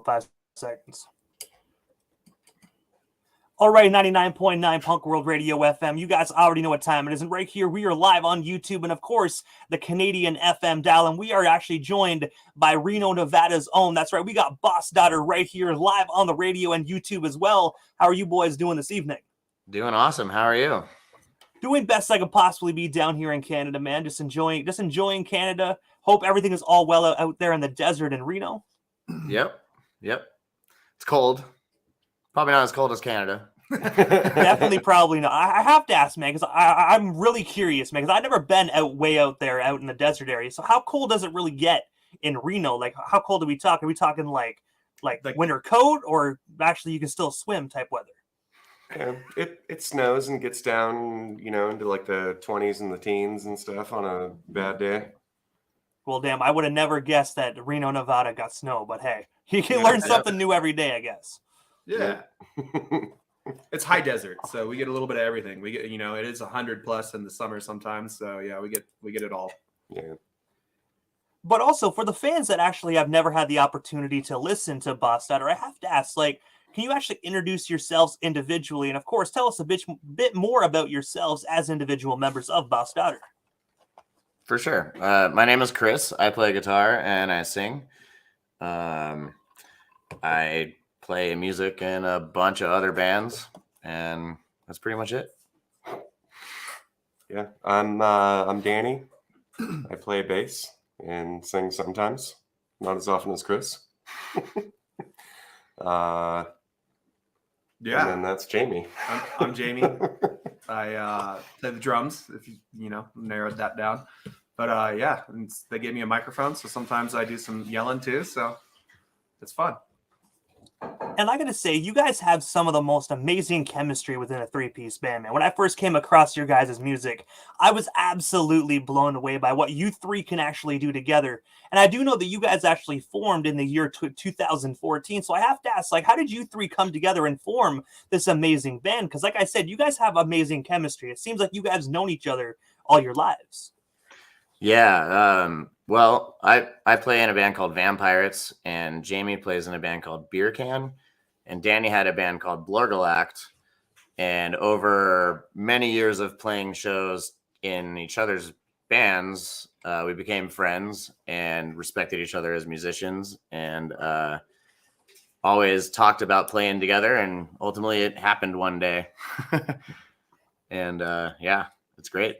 5 seconds. All right, 99.9 Punk World Radio FM. You guys already know what time it is. And right here, we are live on YouTube and, of course, the Canadian FM dial. And we are actually joined by Reno, Nevada's own. That's right. We got Boss Daughter right here live on the radio and YouTube as well. How are you boys doing this evening? Doing awesome. How are you? Doing best I could possibly be down here in Canada, man. Just enjoying Canada. Hope everything is all well out there in the desert in Reno. Yep. It's cold. Probably not as cold as Canada. Definitely, probably not. I have to ask, man, because I'm really curious, man, because I've never been way out there, out in the desert area. So how cold does it really get in Reno? Like, how cold are we talking? Are we talking like winter coat, or actually you can still swim type weather? Yeah, it snows and gets down, into like the 20s and the teens and stuff on a bad day. Well, damn, I would have never guessed that Reno, Nevada got snow, but hey, you can learn something new every day, I guess. Yeah. It's high desert, so we get a little bit of everything. We get, it is 100 plus in the summer sometimes, so yeah, we get it all. Yeah. But also for the fans that actually have never had the opportunity to listen to Boss Daughter, I have to ask, can you actually introduce yourselves individually, and of course, tell us a bit more about yourselves as individual members of Boss Daughter? For sure. My name is Chris. I play guitar and I sing. I play music in a bunch of other bands, and that's pretty much it. Yeah, I'm Danny. I play bass and sing sometimes, not as often as Chris. Yeah, and then that's Jamie. I'm Jamie. I play the drums, if you narrowed that down. But yeah, they gave me a microphone, so sometimes I do some yelling too. So it's fun. And I gotta say, you guys have some of the most amazing chemistry within a three-piece band, man. When I first came across your guys' music, I was absolutely blown away by what you three can actually do together. And I do know that you guys actually formed in the year 2014. So I have to ask, how did you three come together and form this amazing band? Because like I said, you guys have amazing chemistry. It seems like you guys have known each other all your lives. Yeah. Well, I play in a band called Vampirates, and Jamie plays in a band called Beer Can, and Danny had a band called Blurgalact. And over many years of playing shows in each other's bands, we became friends and respected each other as musicians, and always talked about playing together. And ultimately, it happened one day. And yeah, it's great.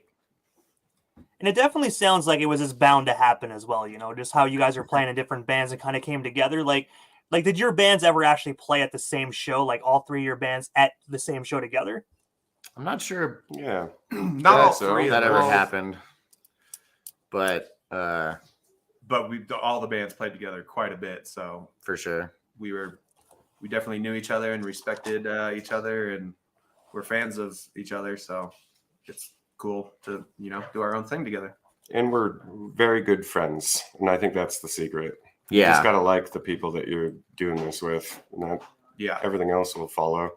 And it definitely sounds like it was just bound to happen as well, just how you guys are playing in different bands and kind of came together. Like, did your bands ever actually play at the same show, like all three of your bands at the same show together? I'm not sure. Yeah. Not all three that ever happened. But all the bands played together quite a bit, so for sure. We definitely knew each other and respected each other, and we're fans of each other, so it's cool to do our own thing together. And we're very good friends, and I think that's the secret. Yeah, you just gotta like the people that you're doing this with, and everything else will follow.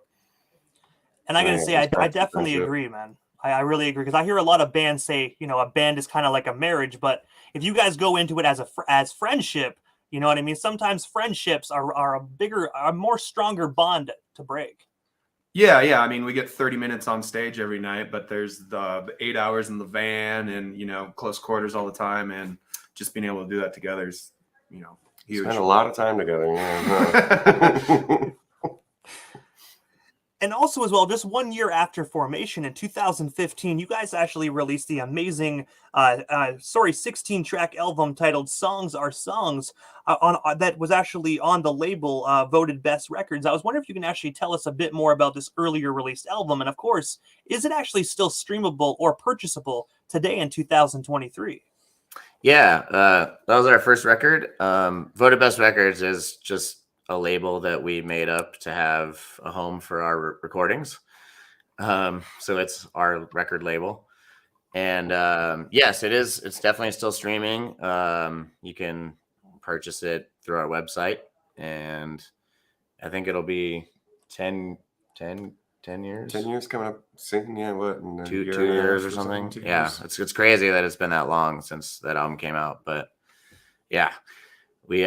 And I gotta say, I definitely agree, man. I really agree, because I hear a lot of bands say, a band is kind of like a marriage, but if you guys go into it as friendship, you know what I mean? Sometimes friendships are a more stronger bond to break. Yeah. I mean, we get 30 minutes on stage every night, but there's the 8 hours in the van and, close quarters all the time. And just being able to do that together is, huge. Spend a lot of time together. Yeah. And also as well, just 1 year after formation in 2015, you guys actually released the amazing, 16-track album titled "Songs Are Songs," that was actually on the label voted Best Records. I was wondering if you can actually tell us a bit more about this earlier released album, and of course, is it actually still streamable or purchasable today in 2023? Yeah, that was our first record. Voted Best Records is just a label that we made up to have a home for our recordings. So it's our record label. And yes, it is. It's definitely still streaming. You can purchase it through our website. And I think it'll be 10 years. 10 years coming up soon. Yeah, what? In two years or something. Yeah, it's crazy that it's been that long since that album came out. But yeah, we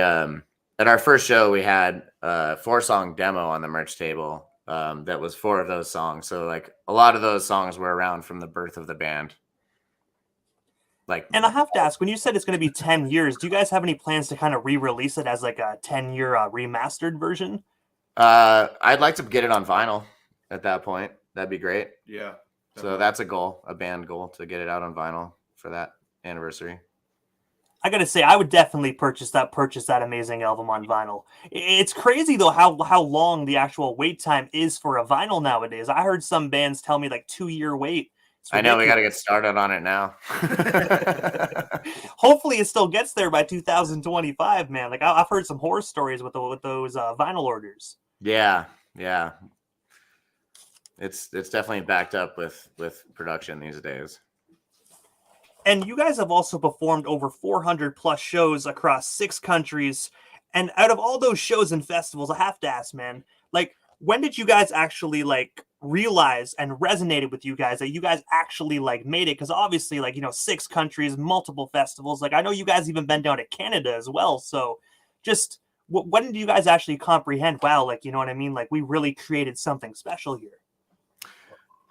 at our first show, we had a 4-song demo on the merch table that was 4 of those songs. So like a lot of those songs were around from the birth of the band. Like, And I have to ask, when you said it's going to be 10 years, do you guys have any plans to kind of re-release it as like a 10-year remastered version? I'd like to get it on vinyl at that point. That'd be great. Yeah. So that's a goal, a band goal, to get it out on vinyl for that anniversary. I gotta say, I would definitely purchase that amazing album on vinyl. It's crazy though how long the actual wait time is for a vinyl nowadays. I heard some bands tell me like 2-year wait. I know we got to get started on it now. Hopefully, it still gets there by 2025, man. Like I've heard some horror stories with those vinyl orders. Yeah. It's definitely backed up with production these days. And you guys have also performed over 400 plus shows across 6 countries. And out of all those shows and festivals, I have to ask, man, like, when did you guys actually like realize and resonated with you guys that you guys actually like made it? Because obviously, like, 6 countries, multiple festivals. Like, I know you guys even been down to Canada as well. So just when did you guys actually comprehend, wow, like, you know what I mean? Like, we really created something special here.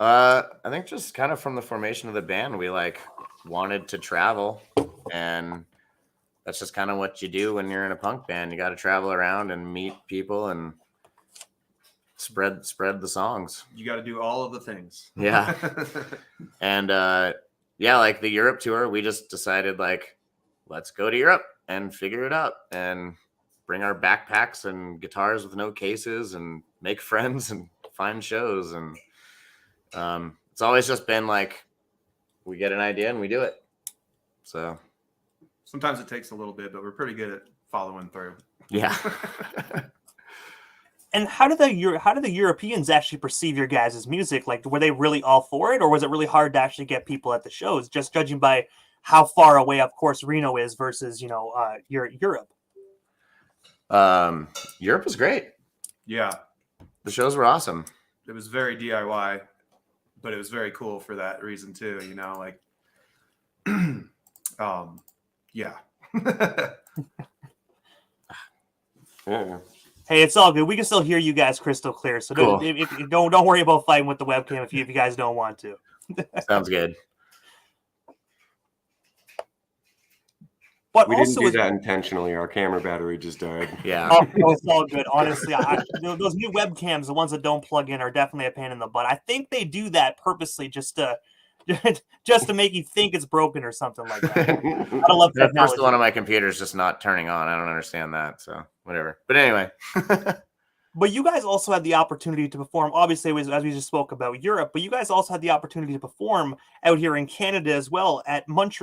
I think just kind of from the formation of the band, we like wanted to travel, and that's just kind of what you do when you're in a punk band. You got to travel around and meet people and spread the songs. You got to do all of the things. Yeah. And like the Europe tour, we just decided like, let's go to Europe and figure it out and bring our backpacks and guitars with no cases and make friends and find shows. And it's always just been like, we get an idea and we do it. So sometimes it takes a little bit, but we're pretty good at following through. Yeah. And how did the Europeans actually perceive your guys' music? Like, were they really all for it, or was it really hard to actually get people at the shows? Just judging by how far away, of course, Reno is versus Europe. Europe was great. Yeah, the shows were awesome. It was very DIY, but it was very cool for that reason too. Like, yeah. Yeah. Hey, it's all good. We can still hear you guys crystal clear. So cool. don't worry about fighting with the webcam if you guys don't want to. Sounds good. But we also didn't do that intentionally. Our camera battery just died. Yeah. No, it's all good. Honestly, those new webcams, the ones that don't plug in, are definitely a pain in the butt. I think they do that purposely just to make you think it's broken or something like that. I love the technology. first one of my computers just not turning on. I don't understand that. So whatever. But anyway. But you guys also had the opportunity to perform, obviously, as we just spoke about Europe, but you guys also had the opportunity to perform out here in Canada as well,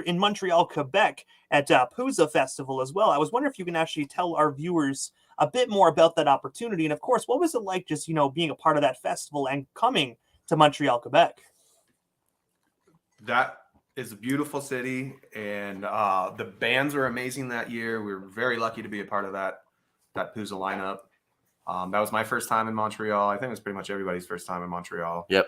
in Montreal, Quebec, at Pouza Festival as well. I was wondering if you can actually tell our viewers a bit more about that opportunity. And of course, what was it like just, being a part of that festival and coming to Montreal, Quebec? That is a beautiful city, and the bands were amazing that year. We were very lucky to be a part of that Pouza lineup. That was my first time in Montreal. I think it was pretty much everybody's first time in Montreal. Yep.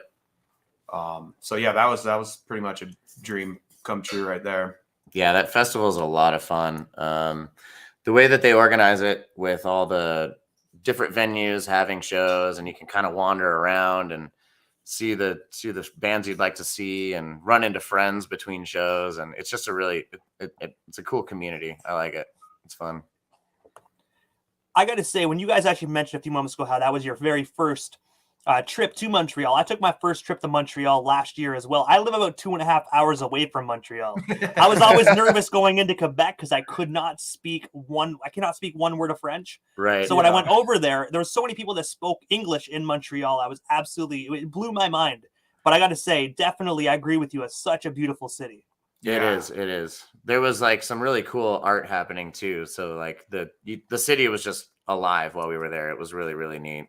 So yeah, that was pretty much a dream come true right there. Yeah, that festival is a lot of fun. The way that they organize it with all the different venues having shows, and you can kind of wander around and see the bands you'd like to see and run into friends between shows, and it's just it's a cool community. I like it. It's fun. I got to say, when you guys actually mentioned a few moments ago how that was your very first trip to Montreal, I took my first trip to Montreal last year as well. I live about 2.5 hours away from Montreal. I was always nervous going into Quebec because I cannot speak one word of French. Right. So when I went over there were so many people that spoke English in Montreal. It blew my mind. But I got to say, definitely, I agree with you. It's such a beautiful city. It is. There was like some really cool art happening too. So like the city was just alive while we were there. It was really, really neat.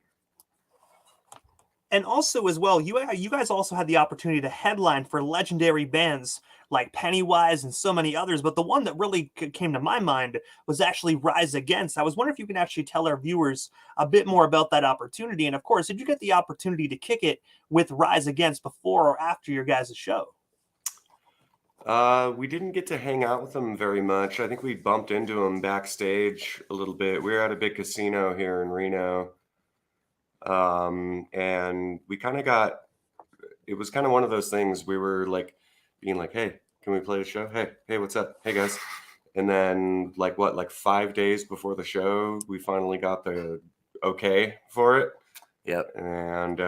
And also as well, you guys also had the opportunity to headline for legendary bands like Pennywise and so many others. But the one that really came to my mind was actually Rise Against. I was wondering if you can actually tell our viewers a bit more about that opportunity. And of course, did you get the opportunity to kick it with Rise Against before or after your guys' show? We didn't get to hang out with them very much. I think we bumped into them backstage a little bit. We were at a big casino here in Reno, and we kind of got. It was kind of one of those things. We were like being like, "Hey, can we play a show? Hey, what's up? Hey guys." And then like 5 days before the show, we finally got the okay for it. Yep. And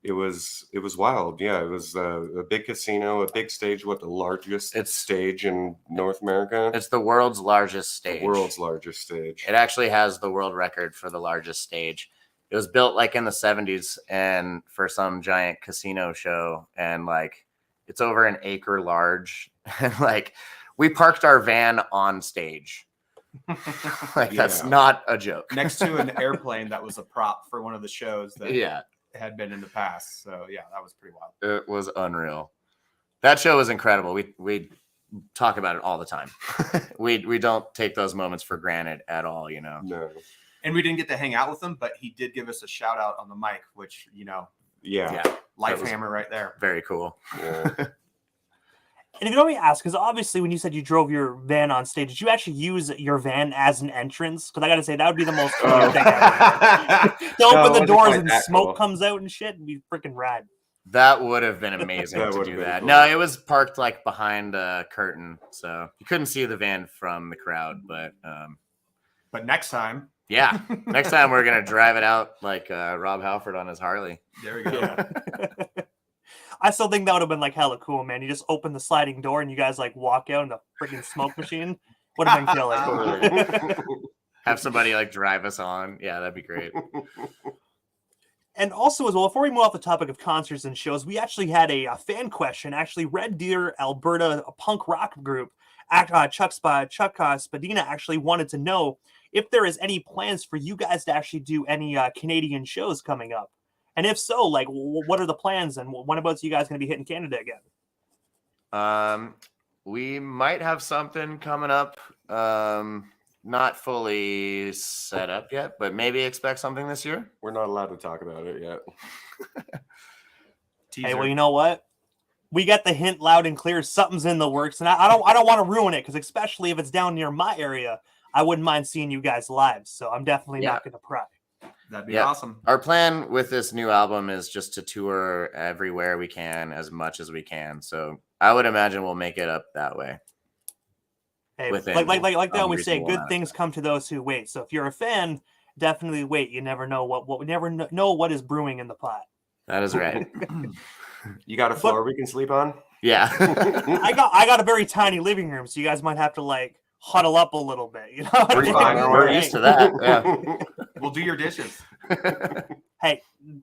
it was wild. Yeah, it was a big casino, a big stage. What, the largest stage in North America? It's the world's largest stage. The world's largest stage. It actually has the world record for the largest stage. It was built like in the 70s and for some giant casino show, and like it's over an acre large. And like we parked our van on stage. Like that's not a joke. Next to an airplane that was a prop for one of the shows that had been in the past. So yeah, that was pretty wild. It was unreal. That show was incredible. We talk about it all the time. we don't take those moments for granted at all, you know. No. And we didn't get to hang out with him, but he did give us a shout out on the mic, which, you know, life hammer right there. Very cool. Yeah. And if you don't let me ask, because obviously when you said you drove your van on stage, did you actually use your van as an entrance? Because I got to say, that would be the most cool thing ever. To open the doors and smoke comes out and shit, and be freaking rad. That would have been amazing to do that. Cool. No, it was parked like behind a curtain, so you couldn't see the van from the crowd. But next time. Yeah, next time we're going to drive it out like Rob Halford on his Harley. There we go. I still think that would have been like hella cool, man. You just open the sliding door and you guys like walk out in the freaking smoke machine. Would have been killer. Have somebody like drive us on. Yeah, that'd be great. And also as well, before we move off the topic of concerts and shows, we actually had a fan question. Actually, Red Deer, Alberta, a punk rock group, Chuck Spadina actually wanted to know if there is any plans for you guys to actually do any Canadian shows coming up. And if so, like, what are the plans, and when about you guys going to be hitting Canada again? We might have something coming up. Not fully set up yet, but maybe expect something this year. We're not allowed to talk about it yet. Hey, well, you know what? We got the hint loud and clear. Something's in the works, and I don't want to ruin it, because especially if it's down near my area, I wouldn't mind seeing you guys live. So I'm definitely not going to pry. That'd be awesome. Our plan with this new album is just to tour everywhere we can, as much as we can. So I would imagine we'll make it up that way. Hey, like they always say, good things come to those who wait. So if you're a fan, definitely wait. You never know what is brewing in the pot. That is right. You got a floor we can sleep on? Yeah. I got a very tiny living room, so you guys might have to like huddle up a little bit. You know, we're used to that. Yeah. We'll do your dishes. Hey,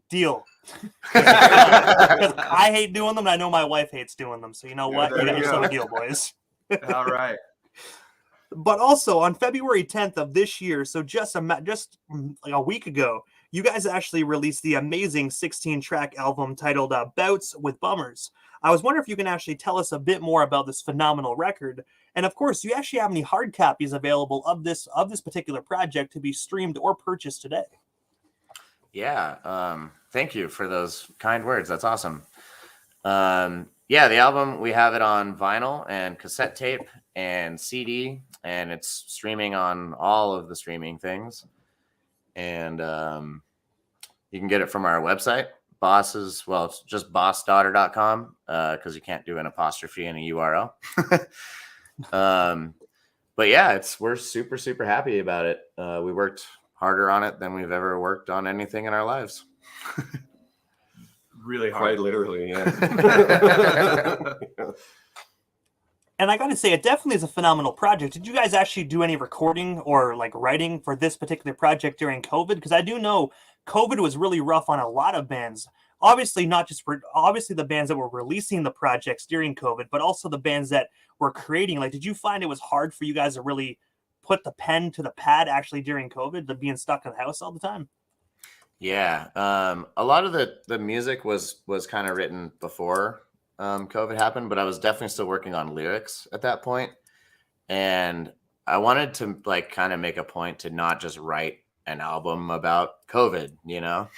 deal. Because I hate doing them, and I know my wife hates doing them. So you know what? You got yourself a deal, boys. All right. But also on February 10th of this year, so just like a week ago, you guys actually released the amazing 16-track album titled Bouts with Bummers. I was wondering if you can actually tell us a bit more about this phenomenal record. And of course, do you actually have any hard copies available of this particular project to be streamed or purchased today? Yeah. Thank you for those kind words. That's awesome. Yeah, the album, we have it on vinyl and cassette tape and CD, and it's streaming on all of the streaming things. And you can get it from our website, it's just bossdaughter.com, because you can't do an apostrophe in a URL. But yeah, we're super, super happy about it. We worked harder on it than we've ever worked on anything in our lives. Really hard. Quite literally, yeah. And I got to say, it definitely is a phenomenal project. Did you guys actually do any recording or like writing for this particular project during COVID? Because I do know COVID was really rough on a lot of bands. Obviously, not just for the bands that were releasing the projects during COVID, but also the bands that were creating. Like, did you find it was hard for you guys to really put the pen to the pad actually during COVID, to being stuck in the house all the time? Yeah. A lot of the music was kind of written before COVID happened, but I was definitely still working on lyrics at that point. And I wanted to like kind of make a point to not just write an album about COVID, you know?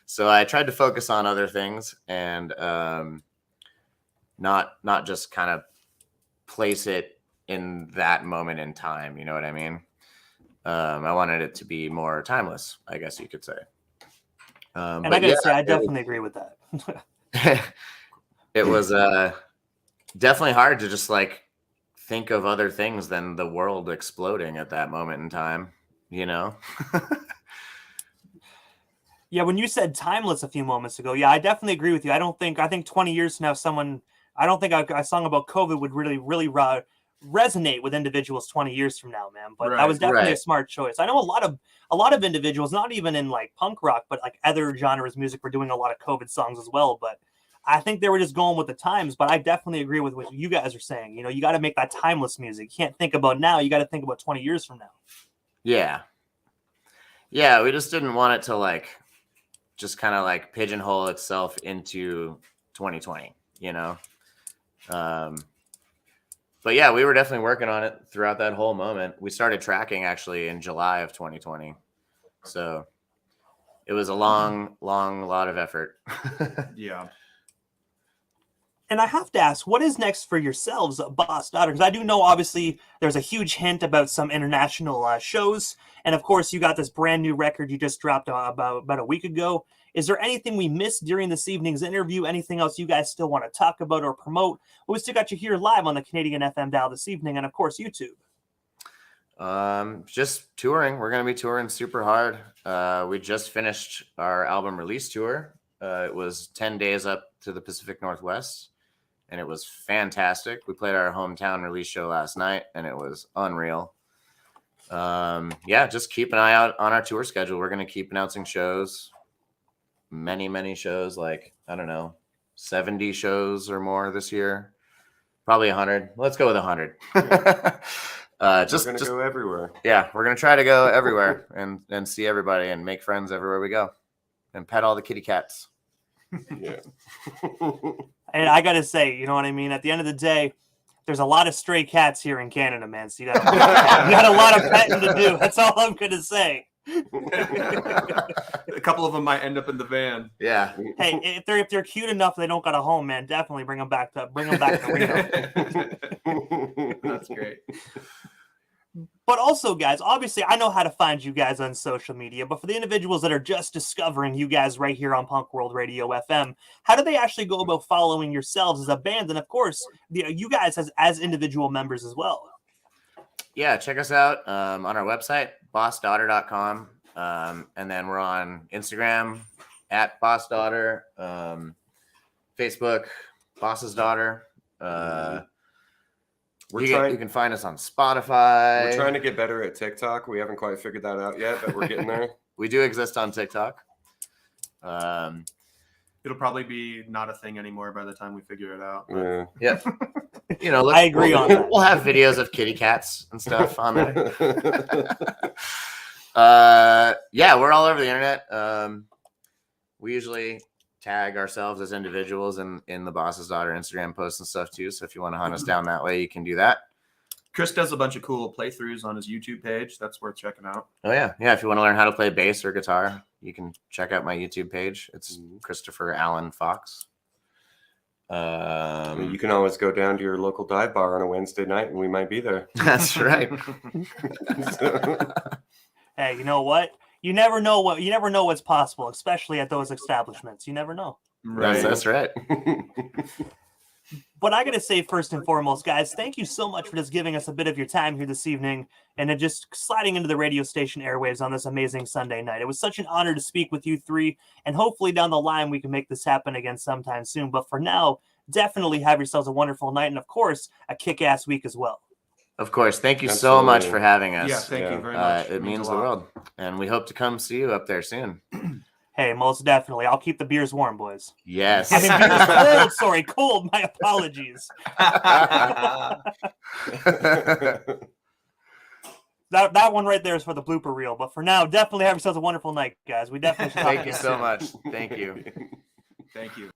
So I tried to focus on other things. And not just kind of place it in that moment in time. You know what I mean? I wanted it to be more timeless, I guess you could say. And but I gotta yeah, say, I definitely agree with that. it was definitely hard to just like think of other things than the world exploding at that moment in time, you know? Yeah, when you said timeless a few moments ago, yeah, I definitely agree with you. I think 20 years from now, I don't think a song about COVID would really resonate with individuals 20 years from now, man. But that was definitely a smart choice. I know a lot of individuals, not even in like punk rock, but like other genres of music, were doing a lot of COVID songs as well. But I think they were just going with the times. But I definitely agree with what you guys are saying. You know, you got to make that timeless music. You can't think about now. You got to think about 20 years from now. Yeah. Yeah, we just didn't want it to like just kind of like pigeonhole itself into 2020, you know? But yeah, we were definitely working on it throughout that whole moment. We started tracking actually in July of 2020. So it was a long lot of effort. Yeah. And I have to ask, what is next for yourselves, Boss Daughter? Because I do know, obviously, there's a huge hint about some international shows. And of course, you got this brand new record you just dropped about a week ago. Is there anything we missed during this evening's interview? Anything else you guys still want to talk about or promote? Well, we still got you here live on the Canadian FM dial this evening, and of course, YouTube. Just touring. We're going to be touring super hard. We just finished our album release tour. It was 10 days up to the Pacific Northwest, and it was fantastic. We played our hometown release show last night, and it was unreal. Yeah, just keep an eye out on our tour schedule. We're going to keep announcing shows, many shows, like, I don't know, 70 shows or more this year. Probably 100. Let's go with 100. Just go everywhere. Yeah, we're gonna try to go everywhere and see everybody and make friends everywhere we go, and pet all the kitty cats. Yeah. And I gotta say, you know what I mean? At the end of the day, there's a lot of stray cats here in Canada, man. So you got a lot of petting to do. That's all I'm gonna say. A couple of them might end up in the van. Yeah. Hey, if they're cute enough, they don't got a home, man. Definitely bring them back to Reno. That's great. But also, guys, obviously, I know how to find you guys on social media. But for the individuals that are just discovering you guys right here on Punk World Radio FM, how do they actually go about following yourselves as a band, and of course, you guys as individual members as well? Yeah, check us out on our website, bossdaughter.com. And then we're on Instagram at bossdaughter, Facebook, Boss's Daughter. You can find us on Spotify. We're trying to get better at TikTok. We haven't quite figured that out yet, but we're getting there. We do exist on TikTok. It'll probably be not a thing anymore by the time we figure it out. Yeah. Yep. You know, I agree on that. We'll have videos of kitty cats and stuff on there. Yeah, we're all over the internet. We usually tag ourselves as individuals in the Boss's Daughter Instagram posts and stuff too. So if you want to hunt us down that way, you can do that. Chris does a bunch of cool playthroughs on his YouTube page. That's worth checking out. Oh yeah. If you want to learn how to play bass or guitar, you can check out my YouTube page. It's Christopher Allen Fox. You can always go down to your local dive bar on a Wednesday night, and we might be there. That's right. Hey, you know what? You never know what's possible, especially at those establishments. You never know. Right. That's right. But I gotta say, first and foremost, guys, thank you so much for just giving us a bit of your time here this evening and then just sliding into the radio station airwaves on this amazing Sunday night. It was such an honor to speak with you three, and hopefully down the line we can make this happen again sometime soon. But for now, definitely have yourselves a wonderful night and, of course, a kick-ass week as well. Of course. Thank you Absolutely. so much for having us. Yeah, thank you very much. It means the world. And we hope to come see you up there soon. Hey, most definitely. I'll keep the beers warm, boys. Yes. I mean, beers cold. Sorry, cold. My apologies. That one right there is for the blooper reel. But for now, definitely have yourselves a wonderful night, guys. We definitely should talk Thank you again so soon. much. Thank you. Thank you.